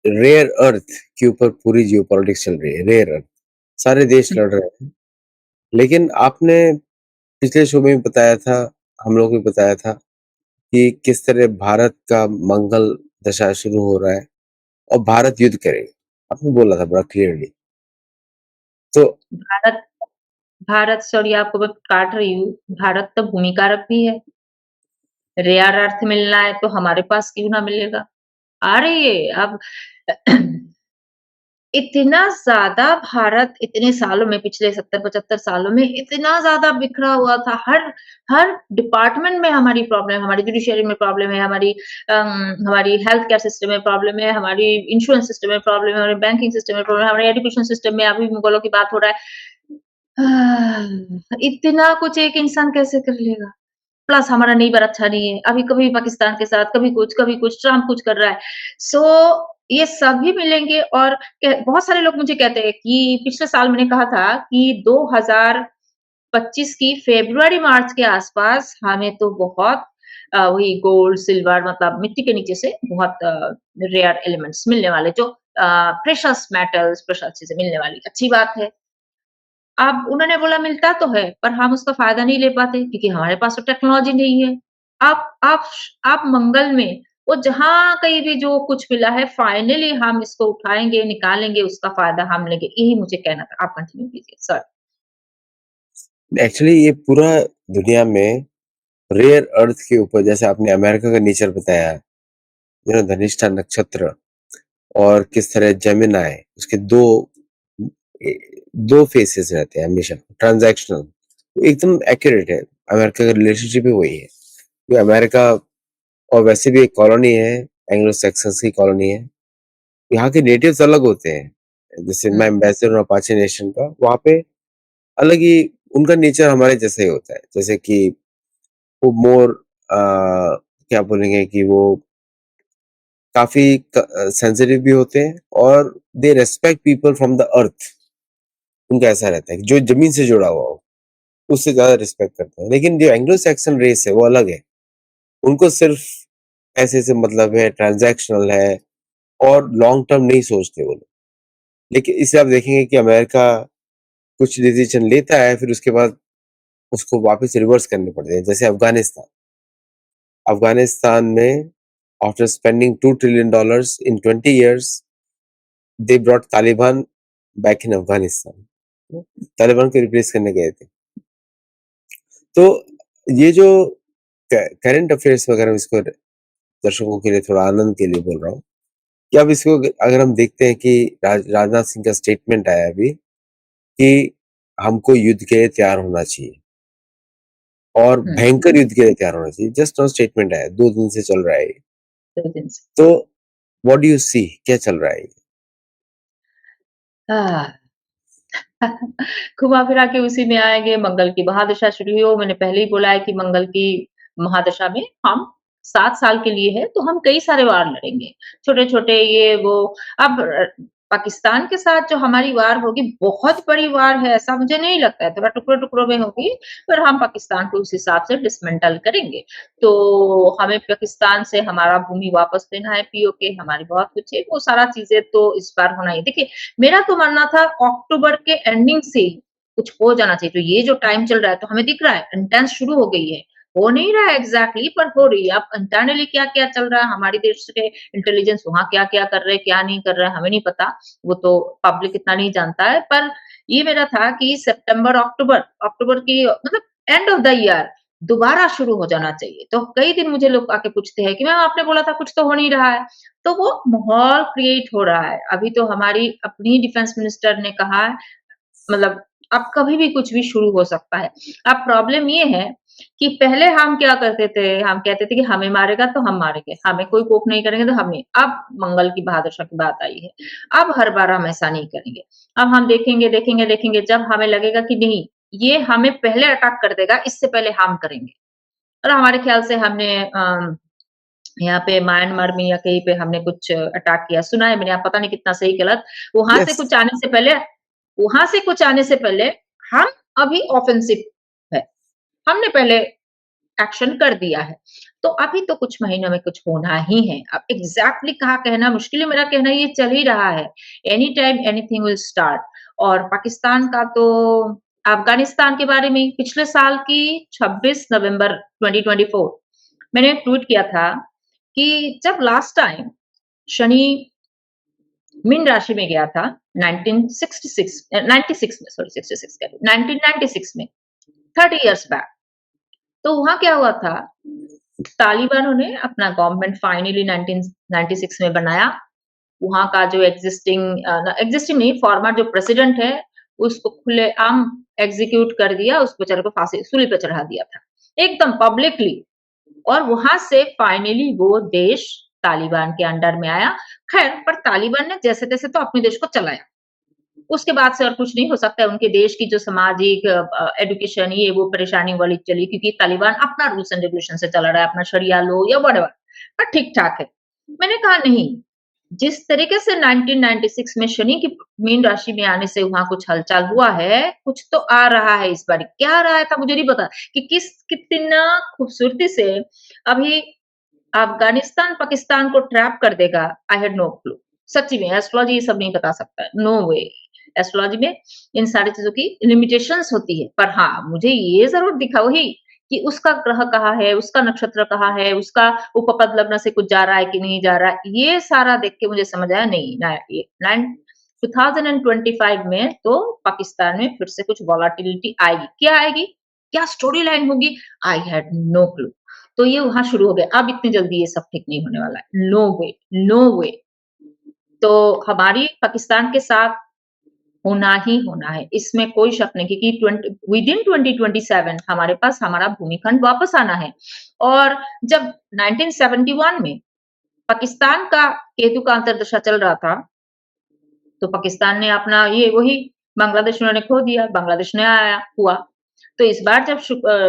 रेयर अर्थ के ऊपर पूरी जियोपॉलिटिक्स चल रही है, रेयर अर्थ। सारे देश लड़ रहे हैं। लेकिन आपने पिछले शो में भी बताया था, हम लोग को भी बताया था कि किस तरह भारत का मंगल दशा शुरू हो रहा है और भारत युद्ध करेगा। आपने बोला था बड़ा क्लियरली। तो भारत भारत सॉरी आपको मैं काट रही हूँ, भारत तो भूमिकारक भी है। रेयर अर्थ मिलना है तो हमारे पास क्यों ना मिलेगा? आ रही है अब इतना ज़्यादा भारत इतने सालों में पिछले 70-75 सालों में इतना ज़्यादा बिखरा हुआ था। हर हर डिपार्टमेंट में हमारी प्रॉब्लम है, हमारी जुडिशरी में प्रॉब्लम है, हमारी हेल्थ केयर सिस्टम में प्रॉब्लम है, हमारी इंश्योरेंस सिस्टम में प्रॉब्लम है, हमारी बैंकिंग सिस्टम में प्रॉब्लम है, हमारे एजुकेशन सिस्टम में अभी मुगलों की बात हो रहा है। इतना कुछ एक इंसान कैसे कर लेगा? प्लस हमारा नेबर अच्छा नहीं है। अभी कभी पाकिस्तान के साथ, कभी कुछ, ट्रम्प कुछ कर रहा है। सो ये सभी मिलेंगे और बहुत सारे लोग मुझे कहते हैं कि पिछले साल मैंने कहा था कि 2025 की फ़रवरी-मार्च के आस-पास हमें तो बहुत वही गोल्ड, सिल्वर मतलब मिट्टी के नीचे से बहुत रेयर एलिमेंट्स मिलने वाले जो प्रेशियस मेटल्स, प्रेशियस चीज़ें मिलने वाली। अच्छी बात है। अब उन्होंने बोला मिलता तो है, पर हम उसका फ़ायदा नहीं ले पाते क्योंकि हमारे पास तो टेक्नोलॉजी नहीं है। आप मंगल में वो जहाँ कहीं भी जो कुछ मिला है फाइनली हम इसको उठाएँगे, निकालेंगे, उसका फ़ायदा हम लेंगे। यही मुझे कहना था। आप कंटिन्यू कीजिए। सॉरी। एक्चुअली ये पूरा दुनिया में रेयर अर्थ के ऊपर जैसे आपने अमेरिका का नेचर बताया, धनिष्ठा नक्षत्र और किस तरह जेमिनी उसके 2 फेसेस रहते हैं हमेशा ट्रांज़ैक्शनल एकदम एक्यूरेट है। अमेरिका का रिलेशनशिप ही वही है। ये अमेरिका और वैसे भी एक कॉलोनी है, एंग्लो सैक्सन्स की कॉलोनी है। यहाँ के नेटिव्स अलग होते हैं। जैसे हुँ, मैं एम्बेसडर हूँ अपाचे नेशन का, वहाँ पे अलग ही उनका नेचर हमारे जैसा ही होता है। जैसे कि वो मोर क्या बोलेंगे कि वो काफ़ी सेंसिटिव भी होते हैं और they respect people from the earth. उनका ऐसा रहता है कि जो ज़मीन से जुड़ा हुआ हो, उससे ज़्यादा रिस्पेक्ट करते हैं। लेकिन जो एंग्लो सैक्सन रेस है, वो अलग है। उनको सिर्फ़ पैसे से मतलब है, ट्रांज़ैक्शनल है और लॉन्ग टर्म नहीं सोचते वो लोग। लेकिन इसे आप देखेंगे कि अमेरिका कुछ डिसीज़न लेता है, फिर उसके बाद उसको वापस रिवर्स करने पड़ते हैं। जैसे अफ़गानिस्तान। अफ़गानिस्तान में after spending $2 trillion in 20 years, they brought Taliban back in Afghanistan. Taliban को रिप्लेस करने गए थे। तो ये जो करंट अफेयर्स वगैरह इसको दर्शकों के लिए थोड़ा आनंद के लिए बोल रहा हूँ कि अब इसको अगर हम देखते हैं कि राजनाथ सिंह का स्टेटमेंट आया अभी कि हमको युद्ध के लिए तैयार होना चाहिए और हुँ, भयंकर युद्ध के लिए तैयार होना चाहिए। जस्ट नाउ स्टेटमेंट आया, 2 दिन से चल रहा है ये। 2 दिन से। तो व्हाट डू यू सी, क्या चल रहा है ये? हाँ। घुमा-फिरा के उसी में आएँगे, मंगल की महादशा शुरू हुई हो, मैंने पहले ही बोला है कि मंगल की महादशा में हम 7 साल के लिए है, तो हम कई सारे वार लड़ेंगे। छोटे-छोटे ये वो अब पाकिस्तान के साथ जो हमारी वार होगी, बहुत बड़ी वार है, ऐसा मुझे नहीं लगता है, थोड़ा टुकड़ों-टुकड़ों में होगी, पर हम पाकिस्तान को उस हिसाब से डिसमेंटल करेंगे। तो हमें पाकिस्तान से हमारा भूमि वापस लेना है पीओके, हमारी बहुत कुछ है, वो सारा चीज़ें तो इस बार होना ही है। देखिए मेरा तो मानना था अक्टूबर के एंडिंग से ही कुछ हो जाना चाहिए। तो ये जो टाइम चल रहा है तो हमें दिख रहा है इंटेंस शुरू हो गई है। हो नहीं रहा है एग्ज़ैक्टली पर हो रही है। अब इंटरनली क्या-क्या चल रहा है, हमारे देश के इंटेलिजेंस वहाँ क्या-क्या कर रहे हैं, क्या नहीं कर रहे हैं, हमें नहीं पता। वो तो पब्लिक इतना नहीं जानता है। पर ये मेरा था कि सितंबर, अक्टूबर अक्टूबर की मतलब एंड ऑफ द ईयर दोबारा शुरू हो जाना चाहिए। तो कई दिन मुझे लोग आके पूछते हैं कि मैम आपने बोला था कुछ तो हो नहीं रहा है। तो वो माहौल क्रिएट हो रहा है। अभी तो हमारी अपनी डिफेंस मिनिस्टर ने कहा है मतलब अब कभी भी कुछ भी शुरू हो सकता है। अब प्रॉब्लम ये है कि पहले हम क्या करते थे, हम कहते थे कि हमें मारेगा तो हम मारेंगे, हमें कोई कोप नहीं करेंगे तो हम नहीं। अब मंगल की बहादुर की बात आई है। अब हर बार हम ऐसा नहीं करेंगे। अब हम देखेंगे जब हमें लगेगा कि नहीं, ये हमें पहले अटैक कर देगा, इससे पहले हम करेंगे। और हमारे ख्याल से हमने यहाँ पे म्यांमार में या कहीं पे हमने कुछ अटैक किया, सुना है मैंने, अब पता नहीं कितना सही गलत। वहाँ से यस। कुछ आने से पहले वहाँ से कुछ आने से पहले हम अभी ऑफेंसिव है। हमने पहले एक्शन कर दिया है। तो अभी तो कुछ महीनों में कुछ होना ही है। अब एग्ज़ैक्टली कहाँ कहना मुश्किल है, मेरा कहना ये चल ही रहा है। Any time anything will start और पाकिस्तान का तो अफ़गानिस्तान के बारे में पिछले साल की 26 नवंबर 2024 मैंने ट्वीट किया था कि जब लास्ट टाइम शनि मीन राशि में गया था 1966 96 में, सॉरी 66 कह रही हूँ, 1996 में, 30 इयर्स बैक। तो वहाँ क्या हुआ था, तालिबानों ने अपना गवर्नमेंट फाइनली 1996 में बनाया। वहाँ का जो एग्जिस्टिंग नहीं, फॉर्मर जो प्रेसिडेंट है, उसको खुलेआम एग्जीक्यूट कर दिया, उस बेचारे को फांसी सूली पे चढ़ा दिया था, एकदम पब्लिकली। और वहाँ से फाइनली वो देश तालिबान के अंडर में आया। खैर, पर तालिबान ने जैसे-तैसे तो अपने देश को चलाया। उसके बाद से और कुछ नहीं हो सकता है, उनके देश की जो सामाजिक एजुकेशन ये वो परेशानी वाली चली, क्योंकि तालिबान अपना रूल्स एंड रेगुलेशन से चला रहा है, अपना शरिया लो या व्हाटएवर, पर ठीक-ठाक है। मैंने कहा नहीं, जिस तरीके से 1996 में शनि की मीन राशि में आने से वहाँ कुछ हलचल हुआ है, कुछ तो आ रहा है इस बारी। क्या आ रहा था मुझे नहीं पता कि कितना खूबसूरती से अभी अफ़गानिस्तान पाकिस्तान को ट्रैप कर देगा, आई हैड नो क्लू। सच्ची में एस्ट्रोलॉजी ये सब नहीं बता सकता है, नो वे। एस्ट्रोलॉजी में इन सारी चीज़ों की लिमिटेशंस होती है, पर हाँ, मुझे ये ज़रूर दिखा वही कि उसका ग्रह कहाँ है, उसका नक्षत्र कहाँ है, उसका उपपद लग्न से कुछ जा रहा है कि नहीं जा रहा है, ये सारा देख के मुझे समझ आया नहीं ना ये नाइन 2025 में तो पाकिस्तान में फिर से कुछ वोलेटिलिटी आएगी। क्या आएगी? क्या स्टोरी लाइन होगी? I had no clue. तो ये वहाँ शुरू हो गया। अब इतनी जल्दी ये सब ठीक नहीं होने वाला है। नो वे, नो वे। तो हमारी पाकिस्तान के साथ होना ही होना है। इसमें कोई शक नहीं, क्योंकि 20 विदिन 2027 हमारे पास हमारा भूमिखंड वापस आना है। और जब 1971 में पाकिस्तान का केतु का अंतर्दशा चल रहा था, तो पाकिस्तान ने अपना ये वही बांग्लादेश उन्होंने खो दिया, बांग्लादेश नया आया हुआ। तो इस बार जब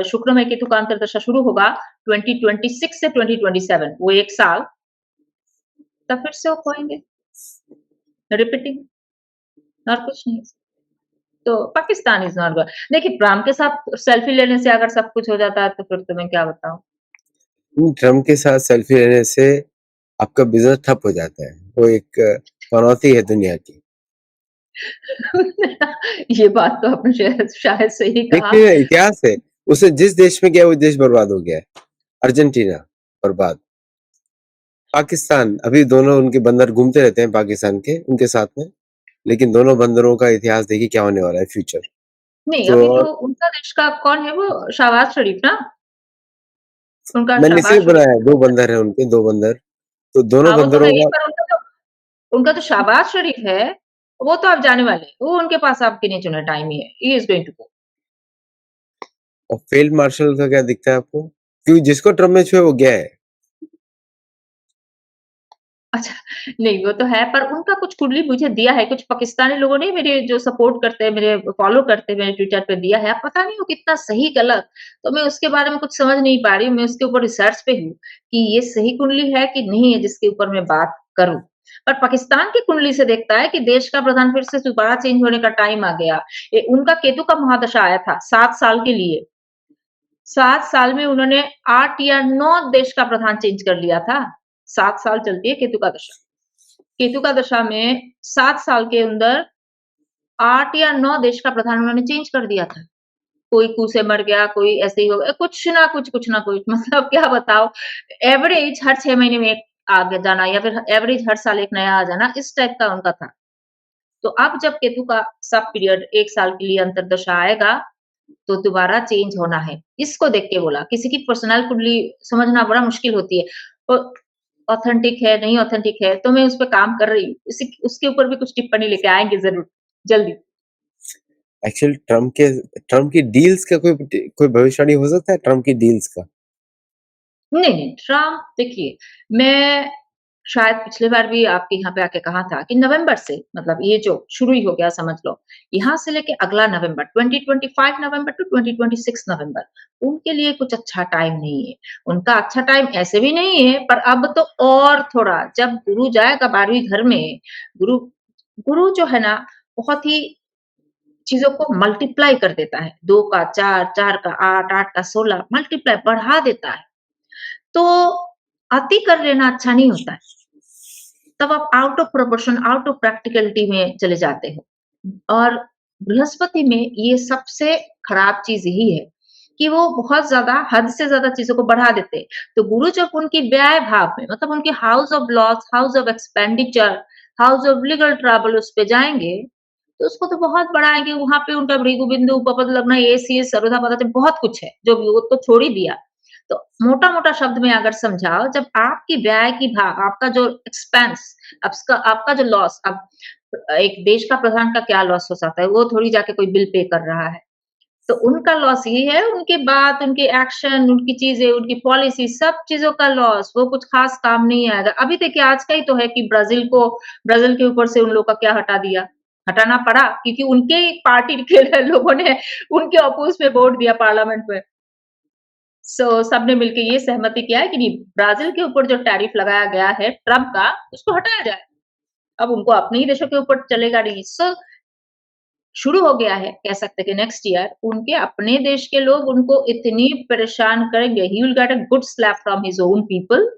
शुक्र में केतु का अंतर्दशा शुरू होगा 2026 से 2027 वो 1 साल, तब फिर से वो खोएँगे, रिपीटिंग और कुछ नहीं। तो पाकिस्तान इज़ नॉट गोइंग। देखिए, ट्रम्प के साथ सेल्फी लेने से अगर सब कुछ हो जाता है, तो फिर तो मैं क्या बताऊँ? ट्रम्प के साथ सेल्फी लेने से आपका बिज़नेस ठप हो जाता है। वो एक पनौती है दुनिया की। ये बात तो आपने शायद शायद सही कहा। देखिए इतिहास है, उसे जिस देश में गया वो देश बर्बाद हो गया है। अर्जेंटीना बर्बाद, पाकिस्तान अभी दोनों उनके बंदर घूमते रहते हैं पाकिस्तान के उनके साथ में, लेकिन दोनों बंदरों का इतिहास देखिए क्या होने वाला है फ्यूचर। नहीं, तो अभी तो उनका देश का कौन है वो? शहबाज शरीफ ना? उनका मैंने शहबाज इसीलिए शरीफ। बनाया 2 बंदर हैं उनके, 2 बंदर, तो दोनों हाँ, वो तो है बंदरों ही, का पर उनका जो शहबाज शरीफ है, वो तो अब जाने वाले हैं। वो उनके पास अब गिने-चुने टाइम ही है। He is going to go. और फील्ड मार्शल का क्या दिखता है आपको? क्योंकि जिसको ट्रम्प में छुए वो गया है। अच्छा, नहीं वो तो है, पर उनका कुछ कुंडली मुझे दिया है, कुछ पाकिस्तानी लोगों ने मेरे जो सपोर्ट करते हैं, मेरे फॉलो करते हैं, मेरे ट्विटर पे दिया है। अब पता नहीं वो कितना सही गलत, तो मैं उसके बारे में कुछ समझ नहीं पा रही हूँ। मैं उसके ऊपर रिसर्च पे हूँ कि ये सही कुंडली है कि नहीं है जिसके ऊपर मैं बात करूँ। पर पाकिस्तान की कुंडली से देखता है कि देश का प्रधान फिर से दोबारा चेंज होने का टाइम आ गया। उनका केतु का महादशा आया था 7 साल के लिए। 7 साल में उन्होंने 8 या 9 देश का प्रधान चेंज कर लिया था। 7 साल चलती है केतु का दशा। केतु का दशा में 7 साल के अंदर 8 या 9 देश का प्रधान उन्होंने चेंज कर दिया था। कोई कू से मर गया, कोई ऐसे ही हो गया, कुछ ना कुछ मतलब क्या बताओ, एवरेज हर 6 महीने में एक आगे जाना या फिर एवरेज हर साल एक नया आ जाना, इस टाइप का उनका था। तो अब जब केतु का सब पीरियड 1 साल के लिए अंतर्दशा आएगा, तो दोबारा चेंज होना है। इसको देख के बोला, किसी की पर्सनल कुंडली समझना बड़ा मुश्किल होती है। तो ऑथेंटिक है, नहीं ऑथेंटिक है, तो मैं उस पे काम कर रही हूँ। इसी उसके ऊपर भी कुछ टिप्पणी लेके आएँगे ज़रूर, जल्दी। एक्चुअली ट्रम्प की डील्स का कोई भविष्यवाणी हो सकता है ट्रम्प की डील्स का? नहीं, नहीं, ट्रम्प देखिए, मैं शायद पिछली बार भी आपके यहाँ पे आके कहा था कि नवंबर से मतलब ये जो शुरू ही हो गया समझ लो, यहाँ से लेके अगला नवंबर 2025 नवंबर टू 2026 नवंबर, उनके लिए कुछ अच्छा टाइम नहीं है। उनका अच्छा टाइम ऐसे भी नहीं है, पर अब तो और थोड़ा जब गुरु जाएगा 12वीं घर में, गुरु गुरु जो है ना, बहुत ही चीज़ों को मल्टीप्लाई कर देता है। 2 का 4, 4 का 8, 8 का 16 मल्टीप्लाई बढ़ा देता है। तो अति कर लेना अच्छा नहीं होता है। तब आप out of proportion, out of practicality में चले जाते हो। और बृहस्पति में ये सबसे खराब चीज़ यही है कि वो बहुत ज़्यादा हद से ज़्यादा चीज़ों को बढ़ा देते हैं। तो गुरु जब उनकी व्यय भाव में मतलब उनके house of loss, house of expenditure house of legal trouble उस पे जाएँगे, तो उसको तो बहुत बड़ा है कि वहाँ पे उनका भृगु-बिंदु, उपपद लगना, ये सर्वथा पदार्थ बहुत कुछ है, जो भी वो तो छोड़ ही दिया। तो मोटा-मोटा शब्द में अगर समझाओ, जब आपकी व्यय की आपका जो एक्सपेंस, आपका आपका जो लॉस, अब एक देश का प्रधान का क्या लॉस हो सकता है? वो थोड़ी जाके कोई बिल पे कर रहा है। तो उनका लॉस ये है, उनकी बात, उनके एक्शन, उनकी चीज़ें, उनकी पॉलिसी, सब चीज़ों का लॉस, वो कुछ ख़ास काम नहीं आएगा। अभी देखिए आज का ही तो है कि ब्राज़ील के ऊपर से उन लोगों का क्या हटा दिया, हटाना पड़ा क्योंकि उनके ही पार्टी के लोगों ने उनके अपोज़ में वोट दिया पार्लियामेंट में। सबने मिलके ये सहमति किया है कि नहीं, ब्राज़ील के ऊपर जो टैरिफ लगाया गया है ट्रम्प का, उसको हटाया जाए। अब उनको अपने ही देशों के ऊपर चलेगा नहीं। शुरू हो गया है, कह सकते हैं कि नेक्स्ट ईयर उनके अपने देश के लोग उनको इतनी परेशान करेंगे, he will get a good slap from his own people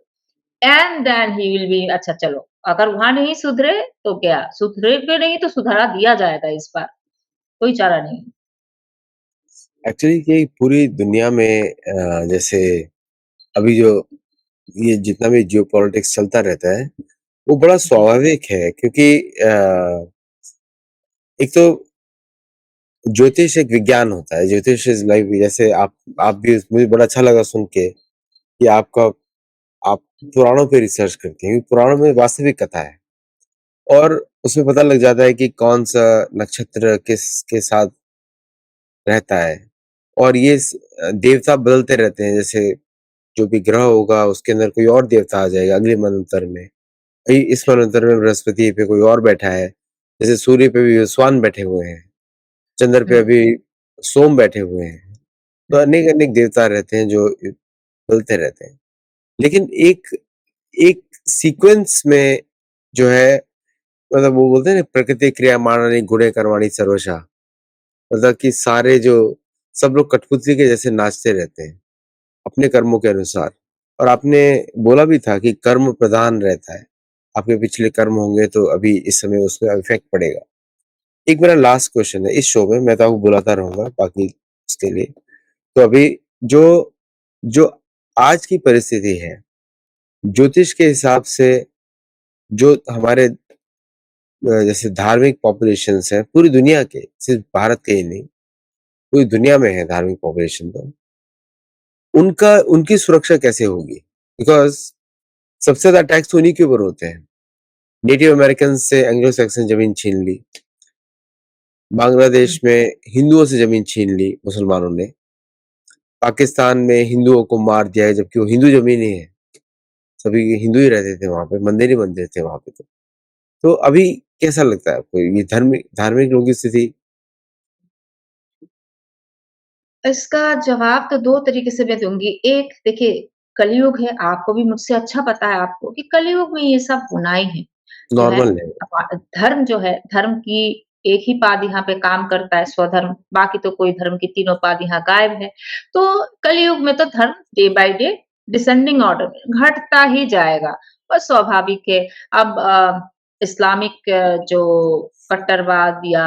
and then he will be अच्छा चलो, अगर वहाँ नहीं सुधरे तो क्या, सुधरेंगे नहीं तो सुधारा दिया जाएगा इस बार, कोई चारा नहीं। एक्चुअली ये पूरी दुनिया में जैसे अभी जो ये जितना भी जियोपॉलिटिक्स चलता रहता है, वो बड़ा जी। स्वाभाविक है क्योंकि एक तो ज्योतिष एक विज्ञान होता है, ज्योतिष इज़ लाइक जैसे आप भी मुझे बड़ा अच्छा लगा सुन के कि आप पुराणों पे रिसर्च करती हैं, क्योंकि पुराणों में वास्तविक कथा है और उसमें पता लग जाता है कि कौन-सा नक्षत्र किसके साथ रहता है और ये देवता बदलते रहते हैं, जैसे जो भी ग्रह होगा उसके अंदर कोई और देवता आ जाएगा अगले मनवंतर में। इस मनवंतर में बृहस्पति पे कोई और बैठा है, जैसे सूर्य पे भी स्वान बैठे हुए हैं, चंद्र पे हुँ, अभी सोम बैठे हुए हैं। तो हुँ, अनेक-अनेक देवता रहते हैं जो बदलते रहते हैं। लेकिन एक एक सीक्वेंस में जो है मतलब वो बोलते हैं ना प्रकृति क्रियामाणानि गुणे कर्माणि सर्वशः मतलब कि सारे जो सब लोग कठपुतली के जैसे नाचते रहते हैं, अपने कर्मों के अनुसार। और आपने बोला भी था कि कर्म प्रधान रहता है। आपके पिछले कर्म होंगे तो अभी इस समय उसमें इफ़ेक्ट पड़ेगा। एक मेरा लास्ट क्वेश्चन है इस शो में, मैं तो आपको बुलाता रहूँगा बाकी उसके लिए। तो अभी जो जो आज की परिस्थिति है, ज्योतिष के हिसाब से जो हमारे जैसे धार्मिक पॉपुलेशंस हैं, पूरी दुनिया के, सिर्फ भारत के ही नहीं, पूरी दुनिया में है धार्मिक पॉपुलेशन तो, उनका उनकी सुरक्षा कैसे होगी? बिकॉज़ सबसे ज़्यादा अटैक्स तो उन्हीं के ऊपर होते हैं। नेटिव अमेरिकन से एंग्लो सैक्सन ज़मीन छीन ली, हुँ। बांग्लादेश में हिंदुओं से ज़मीन छीन ली मुसलमानों ने, पाकिस्तान में हिंदुओं को मार दिया है जबकि वो हिंदू ज़मीन ही है, सभी हिंदू ही रहते थे वहाँ पे, मंदिर ही मंदिर थे वहाँ पे तो। तो अभी कैसा लगता है आपको ये धार्मिक लोगों की स्थिति? इसका जवाब तो 2 तरीके से मैं दूँगी। एक देखिए, कलयुग है, आपको भी मुझसे अच्छा पता है आपको कि कलयुग में ये सब बुनाई है। जो है नॉर्मल है, धर्म जो है, धर्म की एक ही पाद यहाँ पे काम करता है स्वधर्म, बाकी तो कोई धर्म की तीनों पाद यहाँ गायब है। तो कलयुग में तो धर्म day by day descending order में घटता ही जाएगा और स्वाभाविक है। अब इस्लामिक जो कट्टरवाद या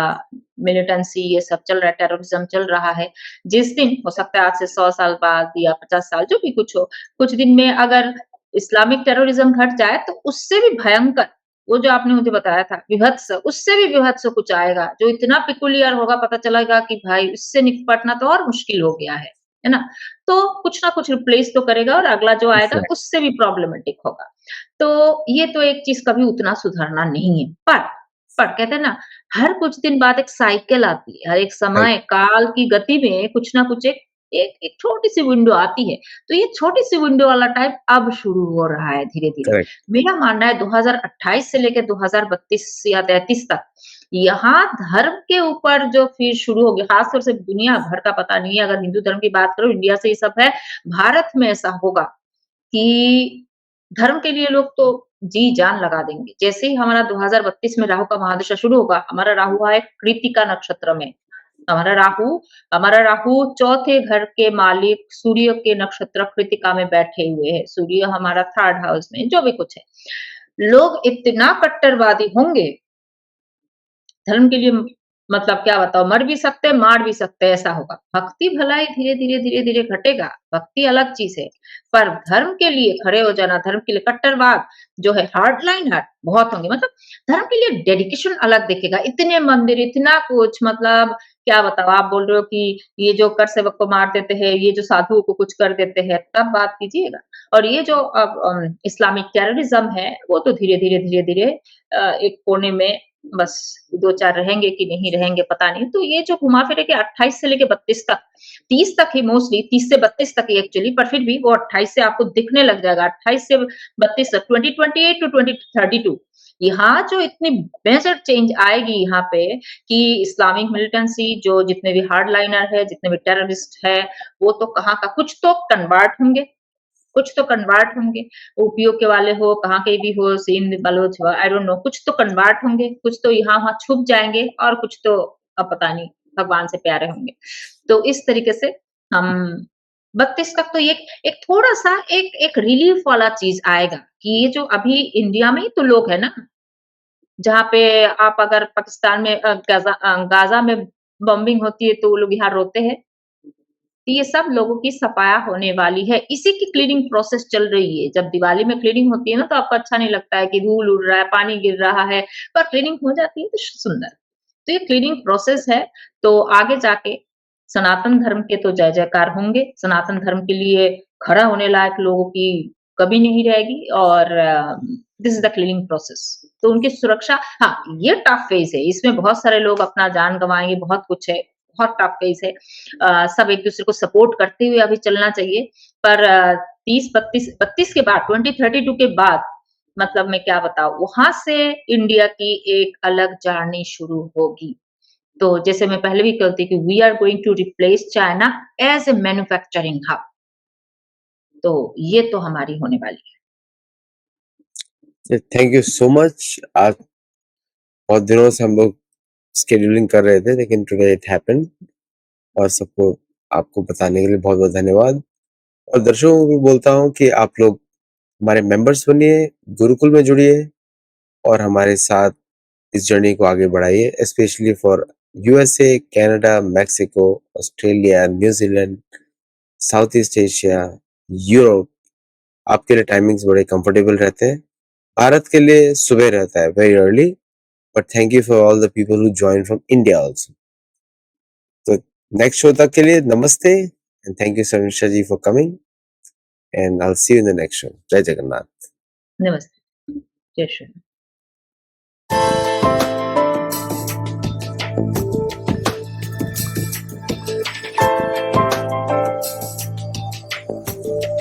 मिलिटेंसी ये सब चल रहा है, टेररिज्म चल रहा है, जिस दिन हो सकता है आज से 100 साल बाद या 50 साल जो भी कुछ हो, कुछ दिन में अगर इस्लामिक टेररिज्म घट जाए तो उससे भी भयंकर वो जो आपने मुझे बताया था विभत्स, उससे भी विभत्स कुछ आएगा, जो इतना पिकुलियर होगा पता चलेगा कि भाई उससे निपटना तो और मुश्किल हो गया है ना? तो कुछ ना कुछ रिप्लेस तो करेगा और अगला जो आएगा एग्ज़ैक्ट उससे भी प्रॉब्लमेटिक होगा। तो ये तो एक चीज़ कभी उतना सुधरना नहीं है। पर कहते हैं ना, हर कुछ दिन बाद एक साइकिल आती है, हर एक राइट, समय काल की गति में कुछ ना कुछ एक एक एक छोटी-सी विंडो आती है। तो ये छोटी-सी विंडो वाला टाइम अब शुरू हो रहा है धीरे-धीरे। करेक्ट, मेरा मानना है 2028 से लेके 2032 या 33 तक, यहाँ धर्म के ऊपर जो फिर शुरू होगी, खास तौर से दुनिया भर का पता नहीं है, अगर हिंदू धर्म की बात करूँ, इंडिया से ये सब है, भारत में ऐसा होगा कि धर्म के लिए लोग तो जी-जान लगा देंगे। जैसे ही हमारा 2032 में राहु का महादशा शुरू होगा, हमारा राहु है कृत्तिका नक्षत्र में। हमारा राहु हमारा राहु चौथे घर के मालिक सूर्य के नक्षत्र कृत्तिका में बैठे हुए हैं। सूर्य हमारा 3rd हाउस में, जो भी कुछ है। लोग इतना कट्टरवादी होंगे, धर्म के लिए मतलब क्या बताऊँ, मर भी सकते हैं, मार भी सकते हैं, ऐसा होगा। भक्ति भलाई धीरे-धीरे, धीरे-धीरे घटेगा, भक्ति अलग चीज़ है। पर धर्म के लिए खड़े हो जाना, धर्म के लिए कट्टरवाद जो है हार्ड बहुत होंगे। मतलब धर्म के लिए डेडिकेशन अलग दिखेगा। इतने मंदिर, इतना कुछ मतलब क्या बताऊँ, आप बोल रहे हो कि ये जो कर सेवक को मार देते हैं, ये जो साधुओं को कुछ कर देते हैं, तब बात कीजिएगा। और ये जो अब इस्लामिक टेररिज़्म है, वो तो धीरे-धीरे, धीरे-धीरे एक कोने में बस 2-4 रहेंगे कि नहीं रहेंगे पता नहीं। तो ये जो घुमा-फिरा के 28 से लेके 32 तक, 30 तक ही मोस्टली 30 से 32 तक ही एक्चुअली, पर फिर भी वो 28 से आपको दिखने लग जाएगा। 28 से 32 तक 2028 टू 2032 यहाँ जो इतनी मेजर चेंज आएगी यहाँ पे कि इस्लामिक मिलिटेंसी जो जितने भी हार्डलाइनर है, जितने भी टेररिस्ट है, वो तो कहाँ का कुछ तो कन्वर्ट होंगे। कुछ तो कन्वर्ट होंगे, उपयोग के वाले हो, कहाँ के भी हो, Sindh, Baloch I don't know, कुछ तो कन्वर्ट होंगे, कुछ तो यहाँ-वहाँ छुप जाएँगे और कुछ तो अब पता नहीं, भगवान से प्यारे होंगे। तो इस तरीके से हम 32 तक तो एक एक थोड़ा-सा एक एक रिलीफ वाला चीज़ आएगा कि ये जो अभी इंडिया में ही तो लोग हैं ना, जहाँ पे आप अगर पाकिस्तान में गाज़ा में बॉम्बिंग होती है तो वो लोग यहाँ रोते हैं। तो ये सब लोगों की सफाया होने वाली है। इसी की क्लीनिंग प्रोसेस चल रही है। जब दिवाली में क्लीनिंग होती है ना तो आपको अच्छा नहीं लगता है कि धूल उड़ रहा है, पानी गिर रहा है, पर क्लीनिंग हो जाती है तो सुंदर। तो ये क्लीनिंग प्रोसेस है, तो आगे जाके सनातन धर्म के तो जय-जयकार होंगे। सनातन धर्म के लिए खड़ा होने लायक लोगों की कमी नहीं रहेगी और this is the cleaning process. तो उनकी सुरक्षा हाँ, ये टफ फेज़ है। इसमें बहुत सारे लोग अपना जान गँवाएँगे, बहुत कुछ है, बहुत टफ फेज़ है। सब एक-दूसरे को सपोर्ट करते हुए अभी चलना चाहिए। पर 30-32 के बाद 2032 के बाद मतलब मैं क्या बताऊँ, वहाँ से इंडिया की एक अलग जर्नी शुरू होगी। तो जैसे मैं पहले भी कहती कि we are going to replace China as a manufacturing hub. तो ये तो हमारी होने वाली है। Thank you so much. आज बहुत दिनों से हम लोग शेड्यूलिंग कर रहे थे, लेकिन टुडे इट हैपेंड और सबको आपको बताने के लिए बहुत-बहुत धन्यवाद। और दर्शकों को भी बोलता हूँ कि आप लोग हमारे मेंबर्स बनिए, गुरुकुल में जुड़िए और हमारे साथ इस जर्नी को आगे बढ़ाइए, specially for USA, Canada, Mexico, Australia, New Zealand, south east Asia, Europe. आपके लिए टाइमिंग्स बड़े कंफर्टेबल रहते हैं। भारत के लिए सुबह रहता है, very early, but thank you for all the people who join from India also. तो नेक्स्ट शो तक के लिए नमस्ते and thank you Samiksha ji for coming and I will see you in the next show. जय जगन्नाथ। नमस्ते। जय श्री राम।